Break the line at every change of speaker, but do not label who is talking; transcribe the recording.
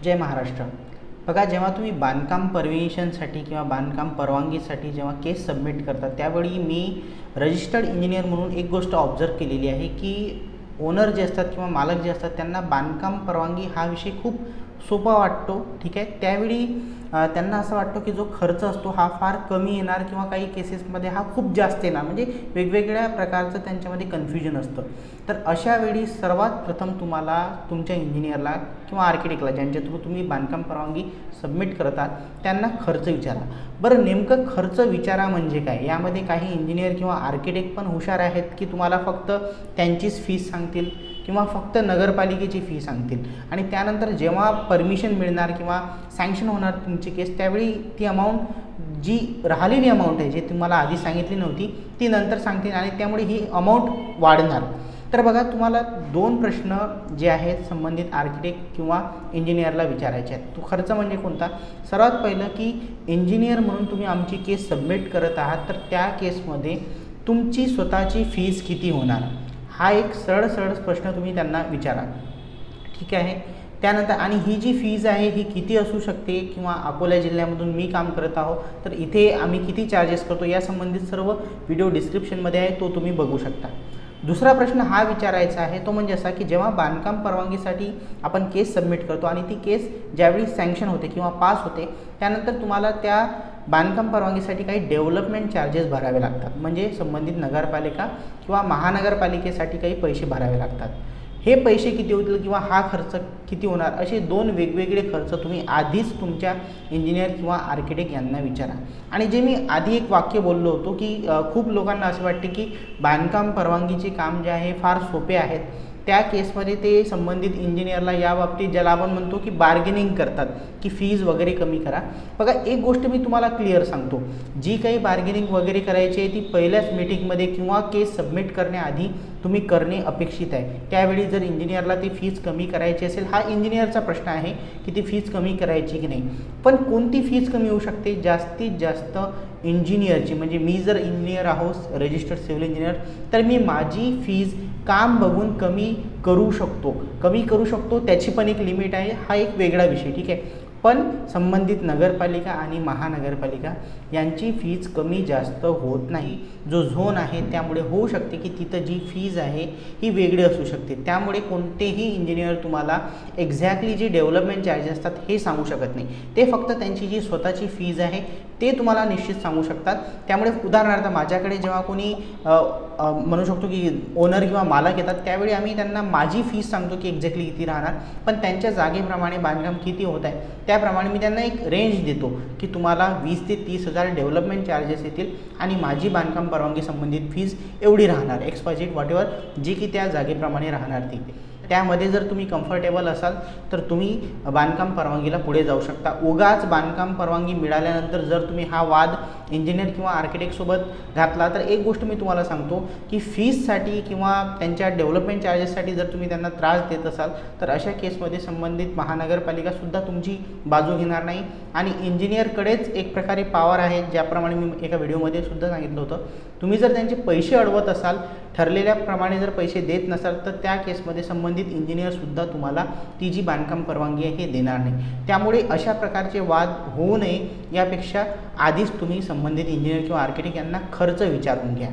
जय महाराष्ट्र। बघा, जेव्हा तुम्ही बांधकाम परमिशनसाठी किंवा बांधकाम परवानगीसाठी जेव्हा केस सबमिट करता त्यावेळी मी रजिस्टर्ड इंजिनियर म्हणून एक गोष्ट ऑब्झर्व केलेली आहे की ओनर जे असतात किंवा मालक जे असतात त्यांना बांधकाम परवानगी हा विषय खूप सोपा वाटतो, ठीक आहे। त्यावेळी त्यांना असं वाटतं की जो खर्च असतो हा फार कमी येणार किंवा काही केसेसमध्ये हा खूप जास्त येणार, म्हणजे वेगवेगळ्या प्रकारचं त्यांच्यामध्ये कन्फ्युजन असतं। तर अशा वेळी सर्वात प्रथम तुम्हाला तुमच्या इंजिनियरला किंवा आर्किटेक्टला ज्यांच्या थ्रू तुम्ही बांधकाम परवानगी सबमिट करतात त्यांना खर्च विचारा। बरं, नेमकं खर्च विचारा म्हणजे काय? यामध्ये काही इंजिनियर किंवा आर्किटेक्ट पण हुशार आहेत की तुम्हाला फक्त त्यांचीच फीस सांगतील किंवा फक्त नगरपालिकेची फी सांगतील आणि त्यानंतर जेव्हा परमिशन मिळणार किंवा सँक्शन होणार तुमची केस त्यावेळी ती अमाऊंट जी राहिलेली अमाऊंट आहे जी तुम्हाला आधी सांगितली नव्हती ती नंतर सांगतील आणि त्यामुळे ही अमाऊंट वाढणार। तर बघा, तुम्हाला दोन प्रश्न जे आहेत संबंधित आर्किटेक्ट किंवा इंजिनियरला विचारायचे आहेत। तो खर्च म्हणजे कोणता? सर्वात पहिलं की इंजिनियर म्हणून तुम्ही आमची केस सबमिट करत आहात तर त्या केसमध्ये तुमची स्वतःची फीस किती होणार, हा एक सरळ प्रश्न तुम्ही त्यांना विचारा, ठीक आहे। त्यानंतर आणि ही जी फीज आहे ही किती असू शकते किंवा अकोला जिल्ह्यामधून मी काम करत आहोत तर इथे आम्ही किती चार्जेस करतो या संबंधित सर्व व्हिडिओ डिस्क्रिप्शनमध्ये आहे, तो तुम्ही बघू शकता। दुसरा प्रश्न हा विचारायचा आहे तो म्हणजे असा की जेव्हा बांधकाम परवानगीसाठी आपण केस सबमिट करतो आणि ती केस ज्यावेळी सँक्शन होते किंवा पास होते त्यानंतर तुम्हाला त्या बांधकाम परवानगीसाठी काही डेव्हलपमेंट चार्जेस भरावे लागतात, म्हणजे संबंधित नगरपालिका किंवा महानगरपालिकेसाठी काही पैसे भरावे लागतात। हे पैसे किती होतील किंवा हा खर्च किती होणार असे दोन वेगवेगळे खर्च तुम्ही आधीच तुमच्या इंजिनियर किंवा आर्किटेक्ट यांना विचारा। आणि जे मी आधी एक वाक्य बोललो होतो की खूप लोकांना असे वाटते की बांधकाम परवानगीचे काम जे आहे फार सोपे आहेत, त्या केसमध्ये ते संबंधित इंजिनियरला या बाबतीत ज्याला आपण म्हणतो की बार्गेनिंग करतात की फीज वगैरे कमी करा। बघा, एक गोष्ट मी तुम्हाला क्लिअर सांगतो, जी काही बार्गेनिंग वगैरे करायची आहे ती पहिल्याच मीटिंगमध्ये किंवा केस सबमिट करण्याआधी तुम्ही करणे अपेक्षित आहे। त्यावेळी जर इंजिनियरला ती फीज कमी करायची असेल, हा इंजिनियरचा प्रश्न आहे की ती फीज कमी करायची की नाही, पण कोणती फीज कमी होऊ शकते? जास्तीत जास्त इंजिनियरची, म्हणजे मी जर इंजिनियर आहोत रजिस्टर्ड सिव्हिल इंजिनियर तर मी माझी फीज काम बघून कमी करू शकतो, त्याची पण एक लिमिट आहे, हा एक वेगळा विषय, ठीक आहे। पण संबंधित नगरपालिका आणि महानगरपालिका यांची फीज कमी जास्त होत नाही, जो झोन आहे त्यामुळे होऊ शकते की तिथं जी फीज आहे ही वेगळी असू शकते। त्यामुळे कोणतेही इंजिनियर तुम्हाला एक्झॅक्टली जे डेव्हलपमेंट चार्जेस असतात हे सांगू शकत नाही, ते फक्त त्यांची जी स्वतःची फीज आहे ते तुम्हाला निश्चित सांगू शकतात। त्यामुळे उदाहरणार्थ माझ्याकडे जेव्हा कोणी म्हणू शकतो की ओनर किंवा मालक येतात त्यावेळी आम्ही त्यांना माझी फीस सांगतो की एक्झॅक्टली किती राहणार, पण त्यांच्या जागेप्रमाणे बांधकाम किती होत आहे त्याप्रमाणे मी त्यांना एक रेंज देतो की तुम्हाला 20 ते 30 हजार डेव्हलपमेंट चार्जेस येतील आणि माझी बांधकाम परवानगी संबंधित फीज एवढी राहणार, एक्सपायजेड व्हॉटएव्हर जी की त्या जागेप्रमाणे राहणार ती। त्यामध्ये जर तुम्ही कम्फर्टेबल असाल तर तुम्ही बांधकाम परवानगीला पुढे जाऊ शकता। उगाच बांधकाम परवानगी मिळाल्यानंतर जर तुम्ही हा वाद इंजिनियर किंवा आर्किटेक्टसोबत घातला तर एक गोष्ट मी तुम्हाला सांगतो की फीजसाठी किंवा त्यांच्या डेव्हलपमेंट चार्जेससाठी जर तुम्ही त्यांना त्रास देत असाल तर अशा केसमध्ये संबंधित महानगरपालिकासुद्धा तुमची बाजू घेणार नाही आणि इंजिनियरकडेच एक प्रकारे पॉवर आहे, ज्याप्रमाणे मी एका व्हिडिओमध्ये सुद्धा सांगितलं होतं। तुम्ही जर त्यांचे पैसे अडवत असाल, ठरलेल्याप्रमाणे जर पैसे देत नसाल तर त्या केसमध्ये संबंधित इंजिनियरसुद्धा तुम्हाला ती जी बांधकाम परवानगी आहे हे देणार नाही। त्यामुळे अशा प्रकारचे वाद होऊ नये यापेक्षा आधीच तुम्ही संबंधित इंजिनियर किंवा आर्किटेक्ट यांना खर्च विचारून घ्या।